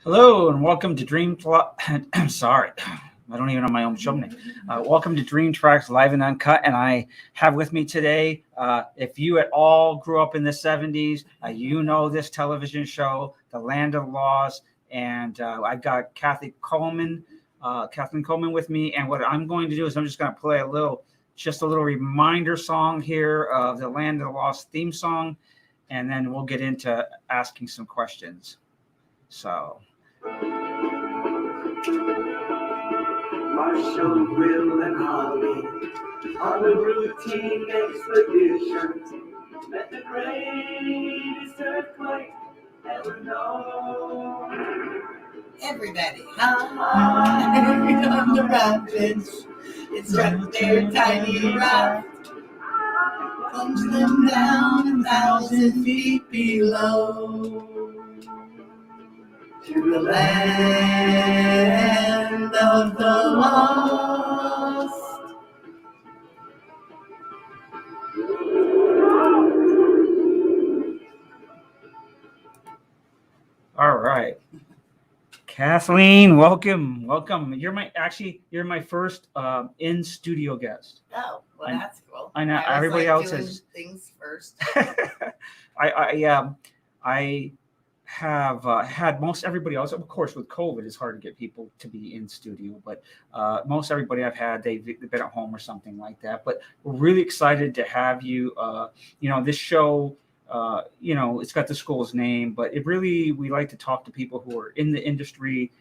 Hello and welcome to I'm sorry, I don't even know my own show name. Welcome to DreamTraxx Live and Uncut, and I have with me today. If you at all grew up in the '70s, you know this television show, The Land of Lost, and I've got Kathleen Coleman with me. And what I'm going to do is I'm just going to play just a little reminder song here of the Land of Lost theme song, and then we'll get into asking some questions. So. Marshall, Will, and Holly on a routine expedition met the greatest earthquake ever known. Everybody, on the rapids, it struck their tiny raft, plunged them down 1,000 feet below. To the land of the lost. All right, Kathleen, welcome. You're my first in studio guest. Oh, well, that's cool. I know everybody else is things first. I have had most everybody else, of course, with COVID, it's hard to get people to be in studio, but most everybody I've had, they've been at home or something like that. But we're really excited to have you. This show, it's got the school's name, but we like to talk to people who are in the industry,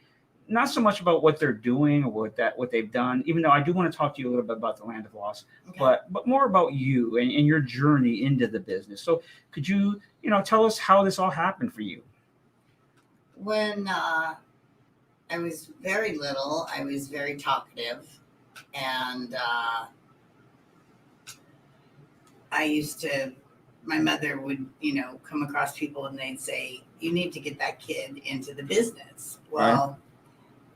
not so much about what they're doing or what they've done, even though I do want to talk to you a little bit about the Land of Lost, okay. but more about you and your journey into the business. So could you, tell us how this all happened for you? When I was very little, I was very talkative, and my mother would, come across people and they'd say, you need to get that kid into the business. Well, right.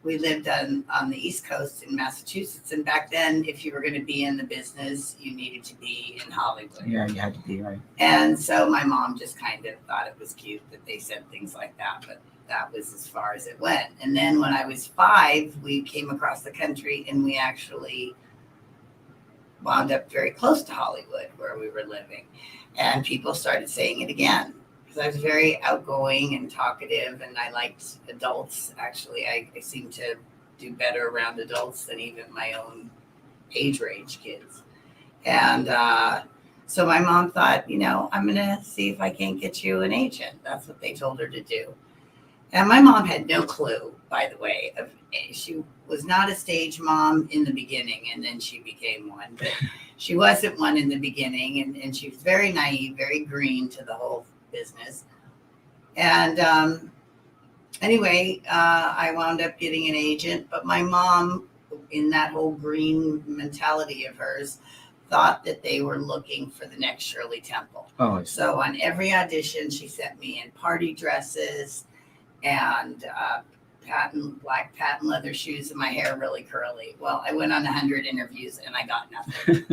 We lived on the East Coast in Massachusetts, and back then, if you were going to be in the business, you needed to be in Hollywood. Yeah, you had to be, right. And so my mom just kind of thought it was cute that they said things like that, but that was as far as it went. And then when I was 5, we came across the country, and we actually wound up very close to Hollywood where we were living. And people started saying it again, because I was very outgoing and talkative, and I liked adults. Actually, I seem to do better around adults than even my own age range kids. And so my mom thought, I'm going to see if I can't get you an agent. That's what they told her to do. And my mom had no clue, by the way. She was not a stage mom in the beginning, and then she became one. But she wasn't one in the beginning, and she was very naive, very green to the whole business. And anyway, I wound up getting an agent. But my mom, in that whole green mentality of hers, thought that they were looking for the next Shirley Temple. Oh, so on every audition, she sent me in party dresses and black patent leather shoes, and my hair really curly. Well, I went on 100 interviews and I got nothing.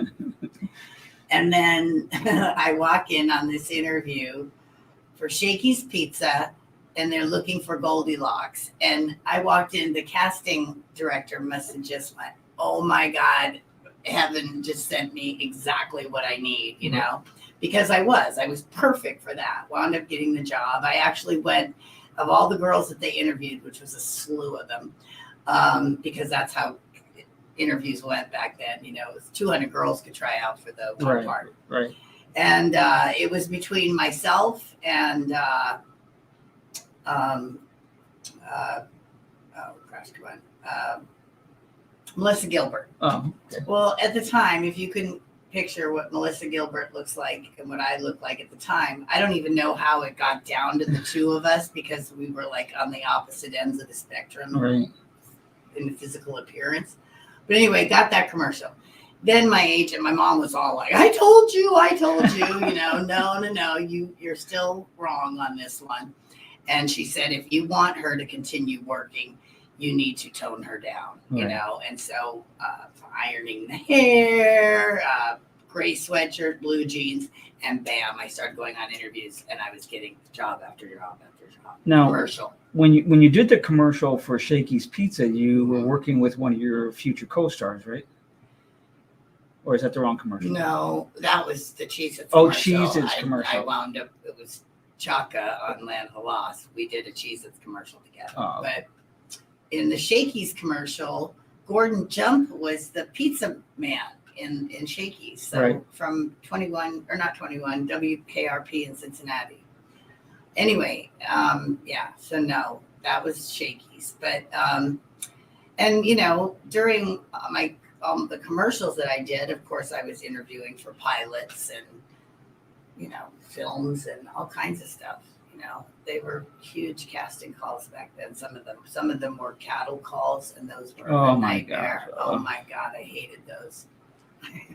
And then I walk in on this interview for Shakey's Pizza, and they're looking for Goldilocks. And I walked in, the casting director must have just went, oh my God, heaven just sent me exactly what I need, because I was perfect for that. Wound up getting the job. I actually went, of all the girls that they interviewed, which was a slew of them, because that's how interviews went back then. It was 200 girls could try out for the one part. Right. And it was between myself and Melissa Gilbert. Oh, okay. Well, at the time, if you couldn't picture what Melissa Gilbert looks like and what I looked like at the time, I don't even know how it got down to the two of us, because we were like on the opposite ends of the spectrum, right, in the physical appearance. But anyway, got that commercial. Then my agent, my mom was all like, I told you, no, you're still wrong on this one. And she said, if you want her to continue working, you need to tone her down, right. And so ironing the hair, gray sweatshirt, blue jeans, and bam, I started going on interviews, and I was getting job after job after job. Now, commercial. when you did the commercial for Shakey's Pizza, you were working with one of your future co-stars, right? Or is that the wrong commercial? No, that was the Cheez-Its Oh, commercial. Cheez-Its I commercial. wound up, it was Chaka on Land of the Lost. We did a Cheez-Its commercial together. Oh. But in the Shakey's commercial, Gordon Jump was the pizza man in Shakey's. So Right. from 21, or not 21, WKRP in Cincinnati. Anyway, so no, that was Shakey's. But, and you know, during my the commercials that I did, of course, I was interviewing for pilots and, you know, films and all kinds of stuff. You know, they were huge casting calls back then. Some of them were cattle calls, and those were Oh a my nightmare. God. Oh my God, I hated those.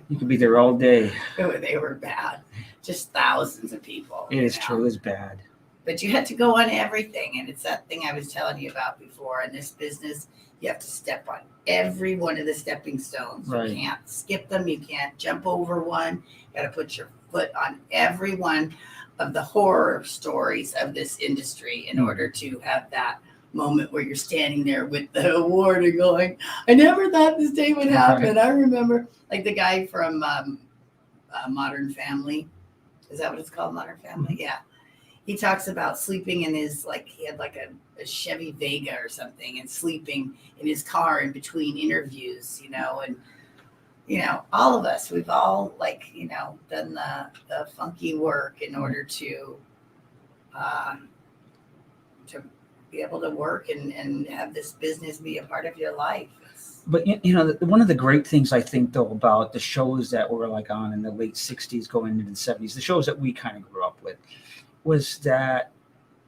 You could be there all day. They were bad. Just thousands of people. It is you know. true. It's bad. But you had to go on everything. And it's that thing I was telling you about before. In this business, you have to step on every one of the stepping stones. Right. You can't skip them. You can't jump over one. You got to put your foot on every one of the horror stories of this industry in order to have that moment where you're standing there with the award and going, I never thought this day would happen. Right. I remember like the guy from Modern Family. Is that what it's called? Modern Family? Mm-hmm. Yeah. He talks about sleeping in his, like, he had like a Chevy Vega or something, and sleeping in his car in between interviews, you know, and, you know, all of us, we've all, like, you know, done the funky work in order to be able to work and have this business be a part of your life. But you know, one of the great things I think though about the shows that were like on in the late '60s, going into the '70s, the shows that we kind of grew up with, was that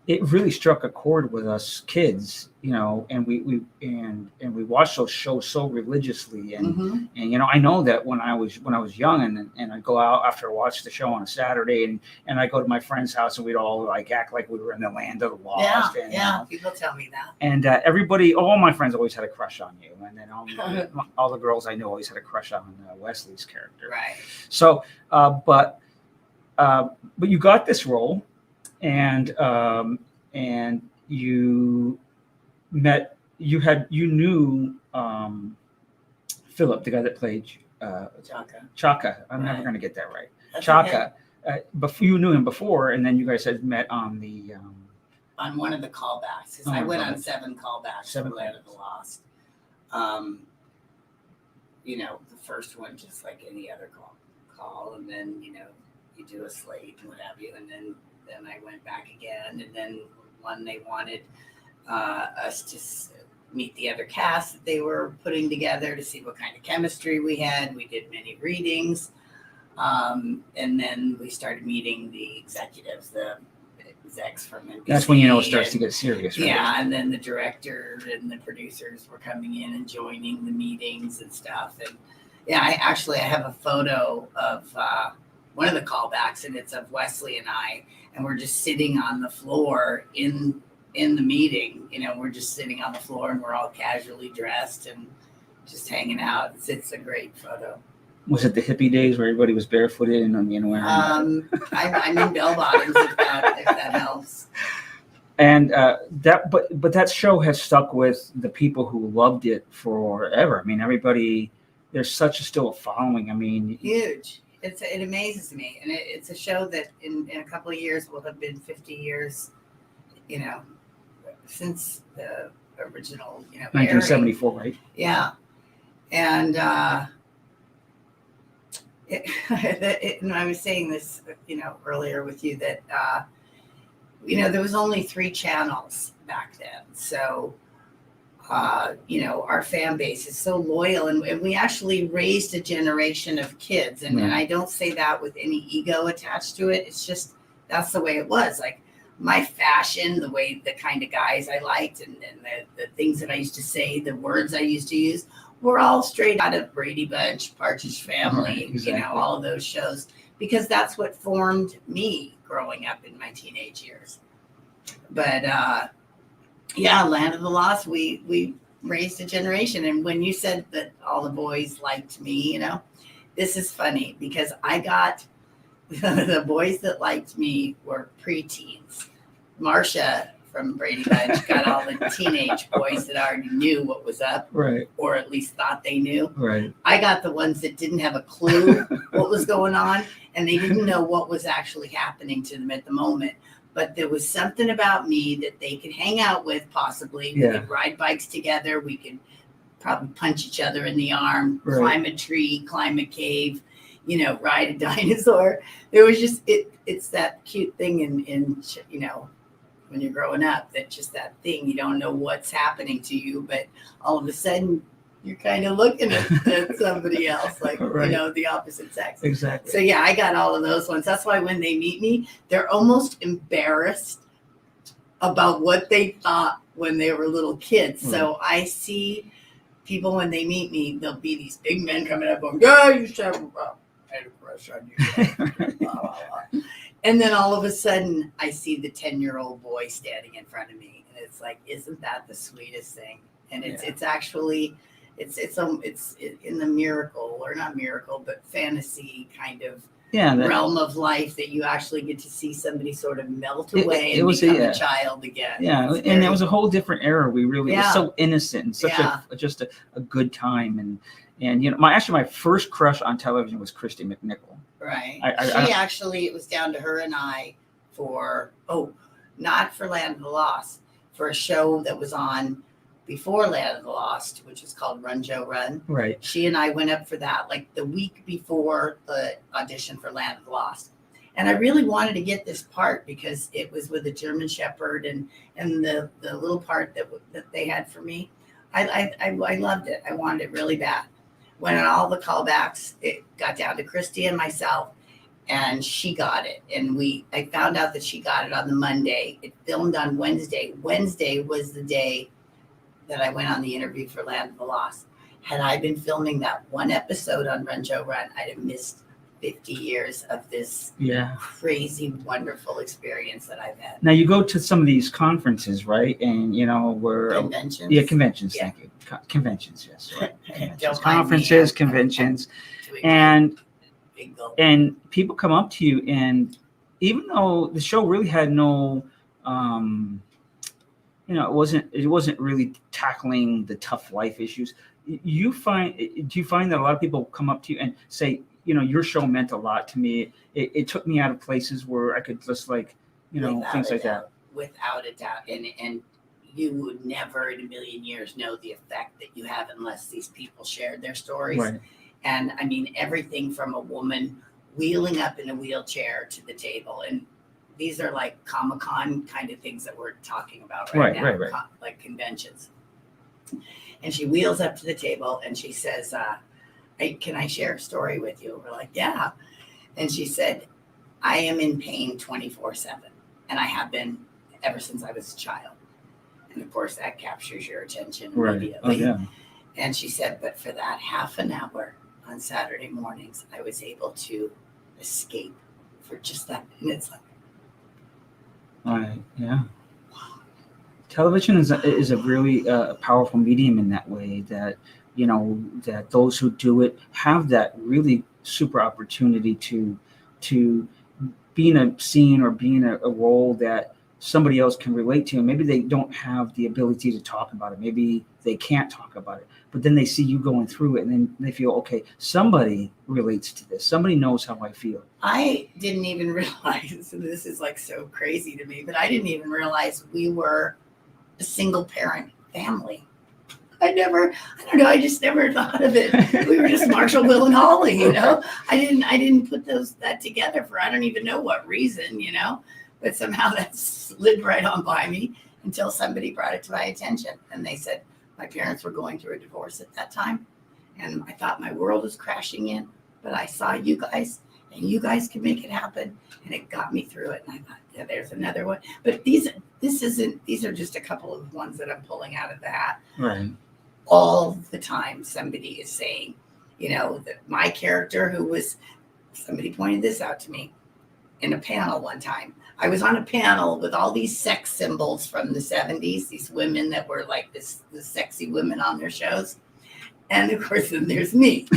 it really struck a chord with us kids, you know, and we watched those shows so religiously, and and you know, I know that when I was young, and I'd go out after I watched the show on a Saturday, and I go to my friend's house, and we'd all like act like we were in the land of the lost. Yeah, and, yeah, you know, people tell me that. and everybody, all my friends always had a crush on you, and then all the girls I knew always had a crush on Wesley's character. Right. So, but you got this role, and you knew Philip, the guy that played Chaka. I'm never Right. going to get that right. That's Chaka. Before you knew him before, and then you guys had met on the on one of the callbacks, because I went on 7 callbacks. 7 for Land of the Lost. You know, the first one just like any other call, and then you know you do a slate and what have you, and then I went back again, and then one they wanted us to meet the other cast that they were putting together to see what kind of chemistry we had. We did many readings, and then we started meeting the executives, the execs from NBC. That's when you know it starts to get serious, right? Yeah, and then the director and the producers were coming in and joining the meetings and stuff. And yeah, I have a photo of one of the callbacks, and it's of Wesley and I, and we're just sitting on the floor in the meeting. You know, we're just sitting on the floor, and we're all casually dressed and just hanging out. It's a great photo. Was it the hippie days where everybody was barefooted and you know wearing? I'm in bell bottoms if that helps. And but that show has stuck with the people who loved it forever. I mean, everybody. There's still a following. I mean, Huge. It amazes me, and it's a show that in a couple of years will have been 50 years. You know, since the original. You know, 1974, right? Yeah, and. And I was saying this, you know, earlier with you that, you know, there was only 3 channels back then. So, you know, our fan base is so loyal, and we actually raised a generation of kids. And I don't say that with any ego attached to it. It's just, that's the way it was. Like my fashion, the kind of guys I liked, and the things that I used to say, the words I used to use, we're all straight out of Brady Bunch, Partridge Family, Right, exactly. You know, all of those shows, because that's what formed me growing up in my teenage years. But yeah, Land of the Lost, we raised a generation. And when you said that all the boys liked me, you know, this is funny because I got the boys that liked me were preteens. Marcia from Brady Bunch got all the teenage boys that already knew what was up, Right. or at least thought they knew. Right. I got the ones that didn't have a clue what was going on, and they didn't know what was actually happening to them at the moment. But there was something about me that they could hang out with, possibly. We Yeah. could ride bikes together. We could probably punch each other in the arm, Right. climb a tree, climb a cave, ride a dinosaur. There was just, it's that cute thing in when you're growing up, that just that thing, you don't know what's happening to you, but all of a sudden you're kind of looking at somebody else, like, Right. the opposite sex. Exactly. So yeah, I got all of those ones. That's why when they meet me, they're almost embarrassed about what they thought when they were little kids. So I see people when they meet me, there'll be these big men coming up going, "Yeah, you should have I had a crush on you." Blah, blah, blah. And then all of a sudden, I see the 10-year-old boy standing in front of me, and it's like, isn't that the sweetest thing? And it's actually it's in the miracle, or not miracle, but fantasy kind of realm of life, that you actually get to see somebody sort of melt away and become a child again. Yeah, and it was a whole different era. We really, it was so innocent and such just a good time. And my first crush on television was Christy McNichol. Right. It was down to her and I for, not for Land of the Lost, for a show that was on before Land of the Lost, which is called Run, Joe, Run. Right. She and I went up for that like the week before the audition for Land of the Lost. And I really wanted to get this part because it was with a German Shepherd, and the little part that they had for me. I loved it. I wanted it really bad. When all the callbacks, it got down to Christy and myself, and she got it. And I found out that she got it on the Monday. It filmed on Wednesday. Wednesday was the day that I went on the interview for Land of the Lost. Had I been filming that one episode on Run, Joe, Run, I'd have missed 50 years of this crazy, wonderful experience that I've had. Now you go to some of these conferences, right? And we're conventions. Yeah, conventions. Yeah. Thank you. Conventions, yes. Right. Don't Conferences, conventions, and people come up to you, and even though the show really had no, it wasn't really tackling the tough life issues. Do you find that a lot of people come up to you and say, your show meant a lot to me. It took me out of places where I could just things like that. Without a doubt. And you would never in a million years know the effect that you have unless these people shared their stories. Right. And I mean, everything from a woman wheeling up in a wheelchair to the table. And these are like Comic-Con kind of things that we're talking about right now, right. Like conventions. And she wheels up to the table and she says, can I share a story with you? We're like, yeah. And she said, I am in pain 24/7. And I have been ever since I was a child. And of course that captures your attention immediately. Oh, yeah. And she said, but for that half an hour on Saturday mornings, I was able to escape for just that. And it's like, right. Yeah. Television is a really powerful medium in that way, that that those who do it have that really super opportunity to be in a scene or be in a role that somebody else can relate to. And maybe they don't have the ability to talk about it. Maybe they can't talk about it, but then they see you going through it and then they feel, okay, somebody relates to this. Somebody knows how I feel. I didn't even realize, and this is like so crazy to me, but I didn't even realize we were a single parent family. I don't know. I just never thought of it. We were just Marshall, Will, and Holly, I didn't put that together for, I don't even know what reason, but somehow that slid right on by me until somebody brought it to my attention. And they said, my parents were going through a divorce at that time. And I thought my world was crashing in, but I saw you guys and you guys can make it happen. And it got me through it. And I thought, yeah, there's another one. But these are just a couple of ones that I'm pulling out of the hat. Right. All the time somebody is saying, that my character somebody pointed this out to me in a panel one time. I was on a panel with all these sex symbols from the 70s, these women that were like the sexy women on their shows. And of course, then there's me.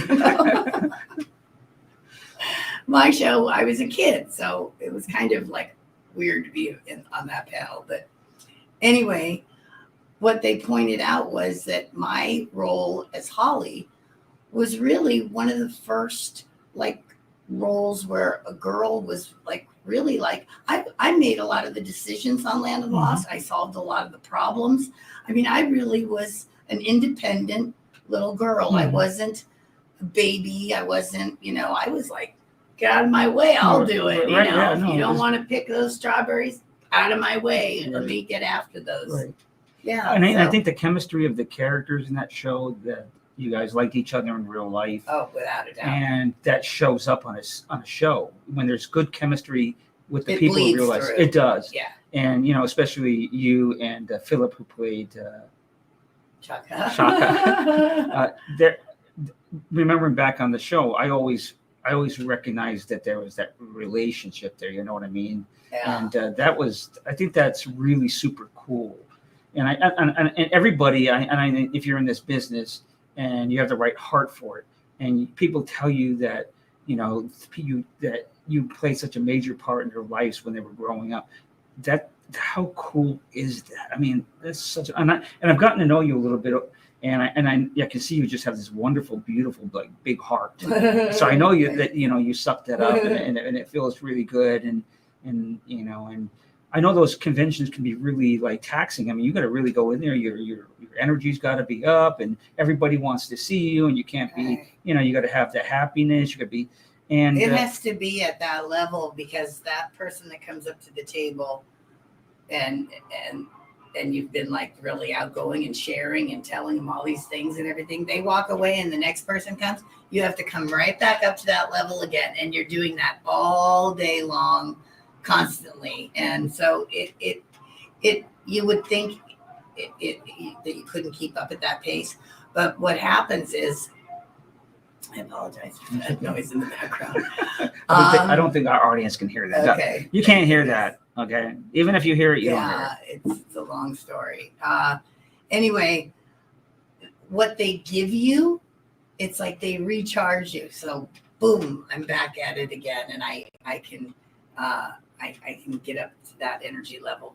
My show, I was a kid, so it was kind of like weird to be on that panel. But Anyway, what they pointed out was that my role as Holly was really one of the first like roles where a girl was like really like I made a lot of the decisions on Land of the Lost. I solved a lot of the problems. I mean, I really was an independent little girl. I wasn't a baby. I wasn't, I was like, get out of my way. I'll do it. Right, If you don't want to pick those strawberries, out of my way. Let me get after those. Right. Yeah. And I think the chemistry of the characters in that show, that you guys liked each other in real life. Oh, without a doubt. And that shows up on a show when there's good chemistry with the It people in bleeds real life. through. It does. Yeah. And especially you and Philip, who played Chaka. there. Remembering back on the show, I always recognized that there was that relationship there. You know what I mean? Yeah. And I think that's really super cool. And and everybody, if you're in this business and you have the right heart for it, and people tell you that that you played such a major part in their lives when they were growing up, that how cool is that? I mean, that's such. And I've gotten to know you a little bit, and I can see you just have this wonderful, beautiful, like big heart. So I know you sucked that up, and it feels really good, and I know those conventions can be really like taxing. I mean, you got to really go in there. Your energy's got to be up, and everybody wants to see you, and you can't be. You got to have the happiness. You got to be, and it has to be at that level, because that person that comes up to the table, and you've been like really outgoing and sharing and telling them all these things and everything. They walk away, and the next person comes. You have to come right back up to that level again, and you're doing that all day long. Constantly. And so it you would think that you couldn't keep up at that pace, but what happens is, I apologize for that noise in the background. I don't think our audience can hear that. Okay. You can't hear that. Okay. Even if you hear it, you don't hear it. It's a long story. Anyway, what they give you, it's like they recharge you. So boom, I'm back at it again, and I can get up to that energy level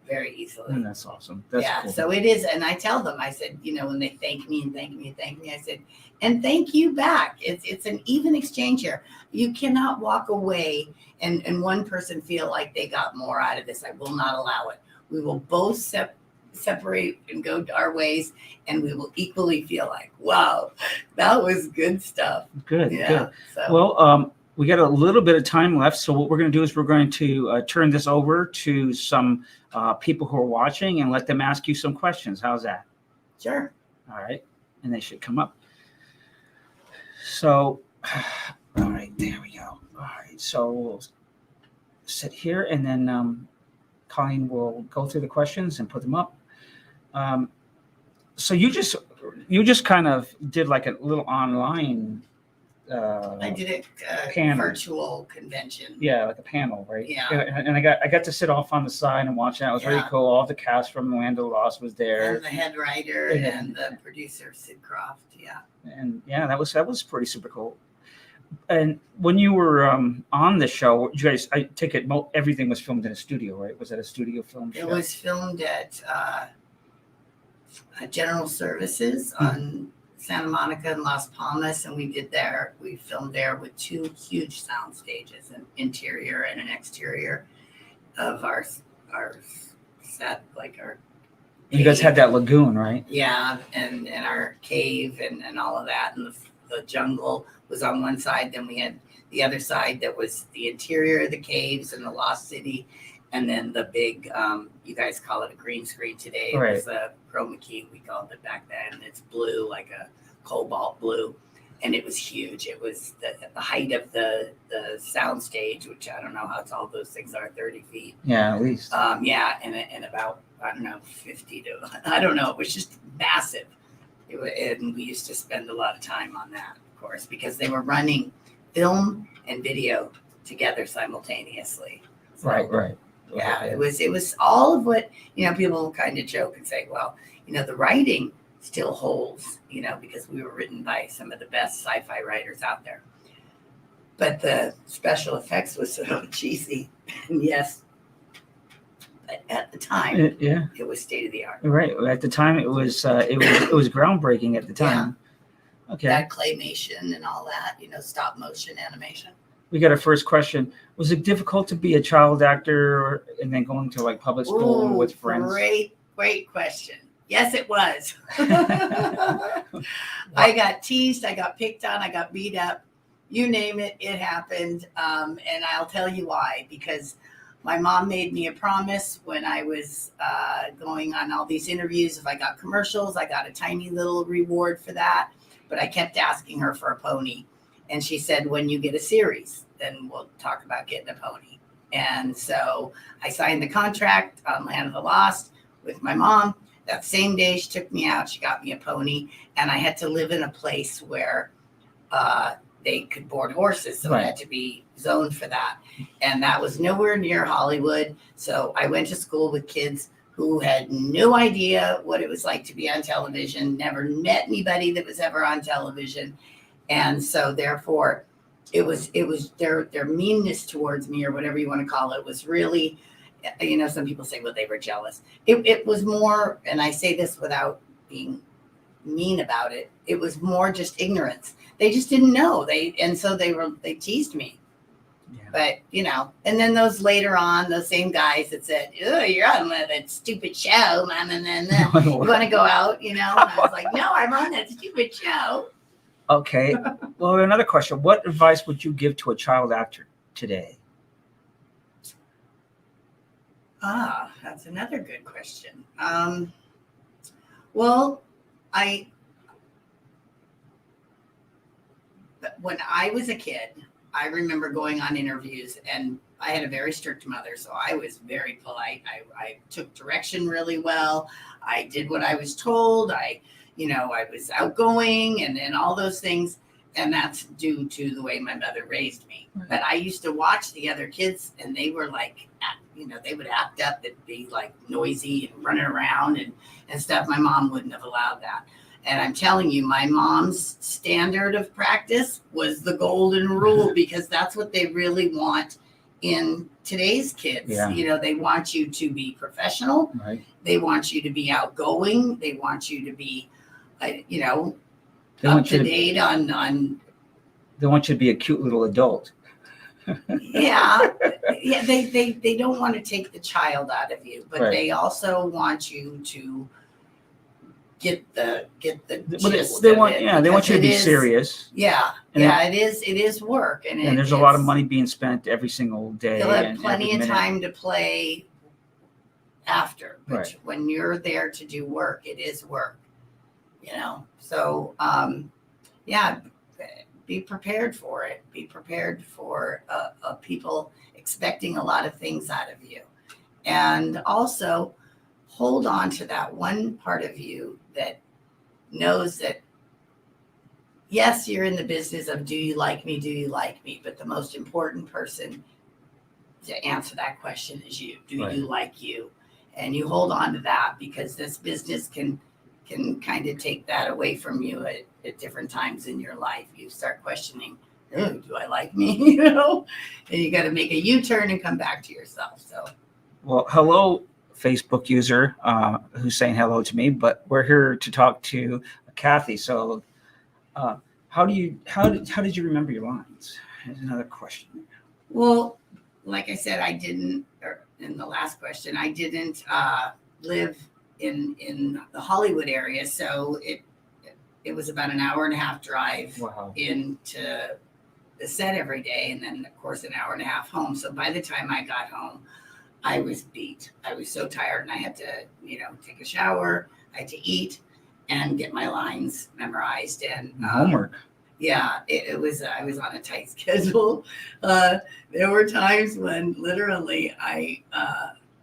very easily. And that's awesome. That's cool. So it is. And I tell them, I said, when they thank me, I said, and thank you back. It's an even exchange here. You cannot walk away and one person feel like they got more out of this. I will not allow it. We will both separate and go our ways, and we will equally feel like, wow, that was good stuff. Good. Yeah. So. Well, we got a little bit of time left, so what we're going to do is we're going to turn this over to some people who are watching and let them ask you some questions. How's that? Sure. All right, and they should come up. So, all right, there we go. All right, so we'll sit here, and then Colleen will go through the questions and put them up. So you just kind of did like a little online. I did a virtual convention. Yeah, like a panel, right? Yeah. And I got to sit off on the side and watch that. It was really cool. All the cast from Land of the Lost was there. And the head writer and the producer, Sid Croft. Yeah. And that was pretty super cool. And when you were on the show, you guys, I take it everything was filmed in a studio, right? Was that a studio film show? It was filmed at General Services on Santa Monica and Las Palmas, and we filmed there with 2 huge sound stages, an interior and an exterior of our set, like our cave. You guys had that lagoon, right? Yeah, and our cave and all of that, and the jungle was on one side. Then we had the other side that was the interior of the caves and the lost city, and then the big you guys call it a green screen today. It was a chroma key, we called it back then. It's blue, like a cobalt blue, and it was huge. It was the height of the sound stage, which I don't know how tall those things are, 30 feet. Yeah, at least. And about, I don't know, 50 to, I don't know. It was just massive. And we used to spend a lot of time on that, of course, because they were running film and video together simultaneously. So, Right. Yeah, it was all of what, people kind of joke and say, well, the writing still holds, because we were written by some of the best sci-fi writers out there. But the special effects was so cheesy. And yes, but at the time, Yeah, it was state of the art. right. At the time, it was groundbreaking at the time. Okay. That claymation and all that, stop motion animation. We got our first question. Was it difficult to be a child actor and then going to like public school and with friends? Great question. Yes, it was. I got teased, I got picked on, I got beat up. You name it, it happened. And I'll tell you why. Because my mom made me a promise when I was going on all these interviews. If I got commercials, I got a tiny little reward for that. But I kept asking her for a pony. And she said, when you get a series, then we'll talk about getting a pony. And so I signed the contract on Land of the Lost with my mom. That same day she took me out, she got me a pony. And I had to live in a place where they could board horses. So it had to be zoned for that. And that was nowhere near Hollywood. So I went to school with kids who had no idea what it was like to be on television, never met anybody that was ever on television. And so therefore it was their meanness towards me, or whatever you want to call it, was really, some people say, well, they were jealous. It was more, and I say this without being mean about it, it was more just ignorance. They just didn't know. They teased me. But, and then those later on, those same guys that said, oh, you're on that stupid show, man. And then you want to go out, And I was like, no, I'm on that stupid show. Okay. Well, another question. What advice would you give to a child actor today? That's another good question. Well, when I was a kid, I remember going on interviews, and I had a very strict mother, so I was very polite. I took direction really well. I did what I was told. I was outgoing and all those things. And that's due to the way my mother raised me. Right. But I used to watch the other kids, and they were like, they would act up. They'd be like noisy and running around and stuff. My mom wouldn't have allowed that. And I'm telling you, my mom's standard of practice was the golden rule, because that's what they really want in today's kids. Yeah. They want you to be professional. Right. They want you to be outgoing. They want you to be, up to date on. They want you to be a cute little adult. Yeah. They don't want to take the child out of you, but they also want you to get the gist they want you to be serious. Yeah. It is work, and there's a lot of money being spent every single day. You'll have plenty of time to play after, but when you're there to do work, it is work. So be prepared for it. Be prepared for people expecting a lot of things out of you, and also hold on to that one part of you that knows that, yes, you're in the business of, do you like me? Do you like me? But the most important person to answer that question is you. Do you like you? And you hold on to that, because this business can kind of take that away from you at different times in your life. You start questioning, oh, do I like me? And you got to make a U-turn and come back to yourself. So, well, hello, Facebook user who's saying hello to me, but we're here to talk to Kathy. So how did you remember your lines? There's another question. Well, like I said, in the last question, I didn't live in the Hollywood area, so it was about an hour and a half drive into the set every day, and then of course an hour and a half home. So by the time I got home, I was beat. I was so tired, and I had to, take a shower. I had to eat and get my lines memorized, and homework. Yeah, I was on a tight schedule. There were times when literally I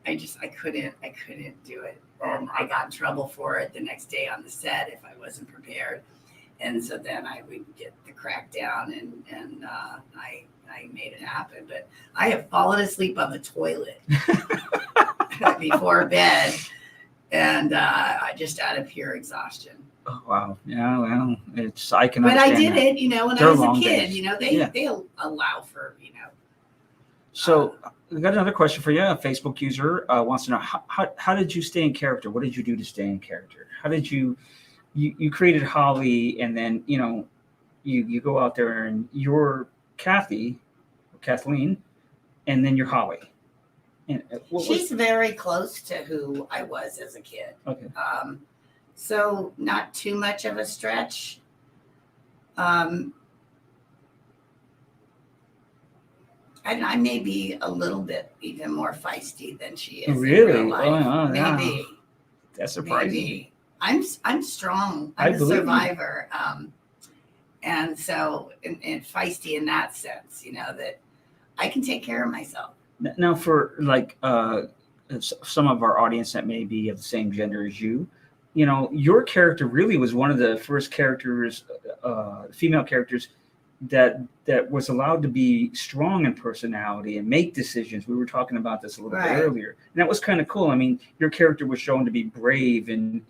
couldn't do it, and I got in trouble for it the next day on the set if I wasn't prepared. And so then I would get the crack down, and I made it happen. But I have fallen asleep on the toilet before bed, and I just out of pure exhaustion. Oh, wow. Yeah, well, I can. But understand I did that. it, when I was a kid. Days. They allow for So I got another question for you. A Facebook user wants to know how did you stay in character? What did you do to stay in character? How did you created Holly, and then you go out there and you're Kathy, or Kathleen, and then you're Holly. And She's very close to who I was as a kid. Okay. So not too much of a stretch. I may be a little bit even more feisty than she is. Really? In real life. Oh, Maybe. yeah. That's surprising. Maybe. I'm strong. I I'm a believe you. survivor. And so and feisty in that sense, that I can take care of myself. Now, for like some of our audience that may be of the same gender as you, your character really was one of the first characters, female characters, that was allowed to be strong in personality and make decisions. We were talking about this a little bit earlier, and that was kind of cool. I mean, your character was shown to be brave and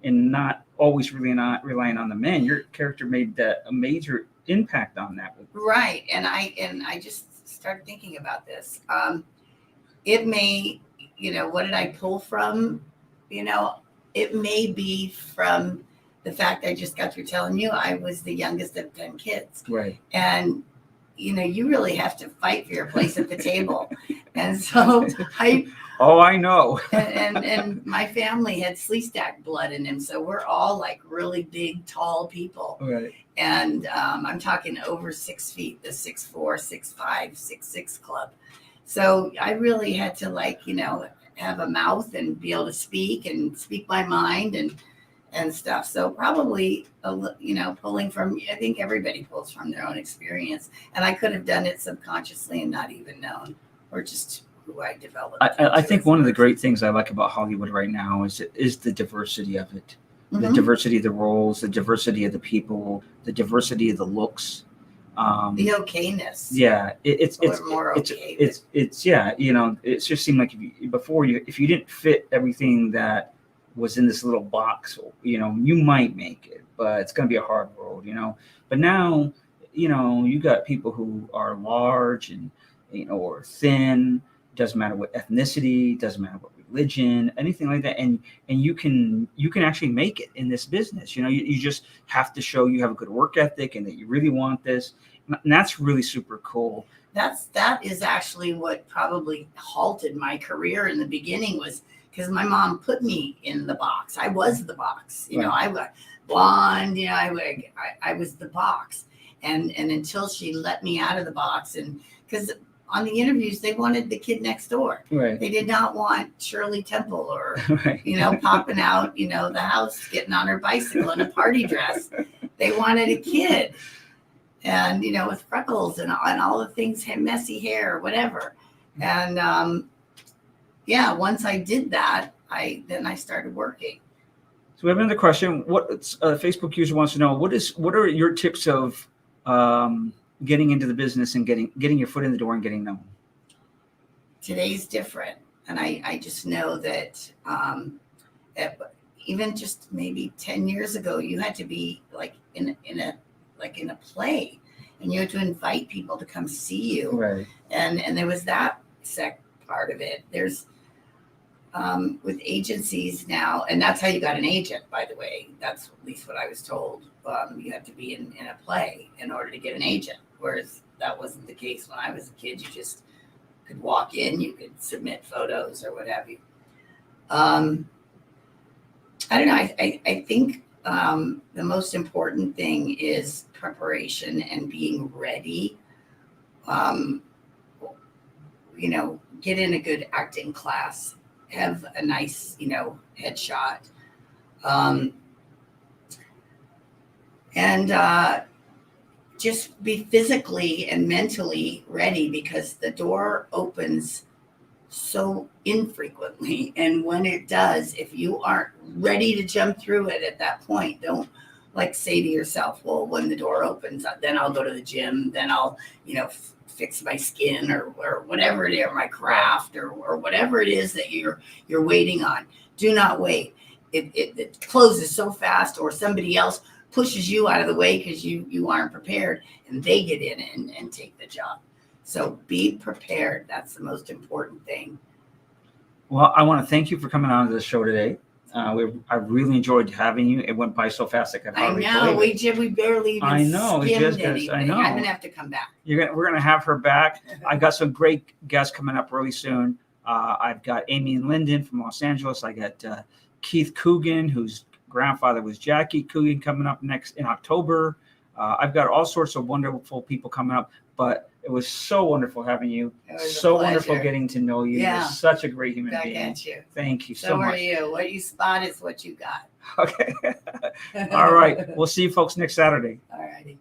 not always really not relying on the men. Your character made a major impact on that. Right, and I just started thinking about this. It may, what did I pull from? It may be from the fact I just got through telling you I was the youngest of 10 kids. Right. And, you really have to fight for your place at the table. And so I know. and my family had Sleestack blood in him. So we're all like really big, tall people. Right. And I'm talking over 6 feet, the 6'4", 6'5", 6'6" club. So I really had to have a mouth and be able to speak my mind and stuff. So probably, pulling from, I think everybody pulls from their own experience. And I could have done it subconsciously and not even known, or just who I developed. I think one of the great things I like about Hollywood right now is the diversity of it. Mm-hmm. The diversity of the roles, the diversity of the people, the diversity of the looks. The okayness. Yeah, it's more okay. It's it just seemed like if you didn't fit everything that was in this little box, you might make it, but it's going to be a hard road, But now, you got people who are large and or thin. Doesn't matter what ethnicity, doesn't matter what religion, anything like that, and you can actually make it in this business. You just have to show you have a good work ethic and that you really want this, and that's really super cool. That is actually what probably halted my career in the beginning, was because my mom put me in the box. I was the box, I was blonde, I was the box, and until she let me out of the box, and because on the interviews, they wanted the kid next door. Right. They did not want Shirley Temple or, right. Popping out, the house, getting on her bicycle in a party dress. They wanted a kid, and, with freckles and all the things, messy hair, whatever. And, once I did that, then I started working. So we have another question. What Facebook user wants to know, what are your tips of getting into the business and getting your foot in the door and getting known? Today's different, and I just know that even just maybe 10 years ago, you had to be like in a play, and you had to invite people to come see you, right? And there was that part of it. There's with agencies now, and that's how you got an agent, by the way. That's at least what I was told. You have to be in a play in order to get an agent, whereas that wasn't the case when I was a kid. You just could walk in, you could submit photos or what have you. I don't know. I think the most important thing is preparation and being ready. Get in a good acting class, have a nice, headshot. And just be physically and mentally ready, because the door opens so infrequently. And when it does, if you aren't ready to jump through it at that point, don't say to yourself, well, when the door opens, then I'll go to the gym, then I'll, fix my skin or whatever it is, or my craft or whatever it is that you're waiting on. Do not wait. It closes so fast, or somebody else pushes you out of the way because you aren't prepared, and they get in and take the job. So be prepared. That's the most important thing. Well, I want to thank you for coming on to the show today. I really enjoyed having you. It went by so fast I could I hardly know believe it. we barely even I know, it skimmed just goes- I anything. know. I'm gonna have to come back. We're gonna have her back. I got some great guests coming up really soon. I've got Amy and Lyndon from Los Angeles. I got Keith Coogan, whose grandfather was Jackie Coogan, coming up next in October. I've got all sorts of wonderful people coming up, but it was so wonderful having you. It was a So wonderful pleasure. getting to know you. Yeah. You're such a great human Back being. at you. Thank you so So are much. you. What you spot is what you got. Okay. All right. We'll see you folks next Saturday. All righty.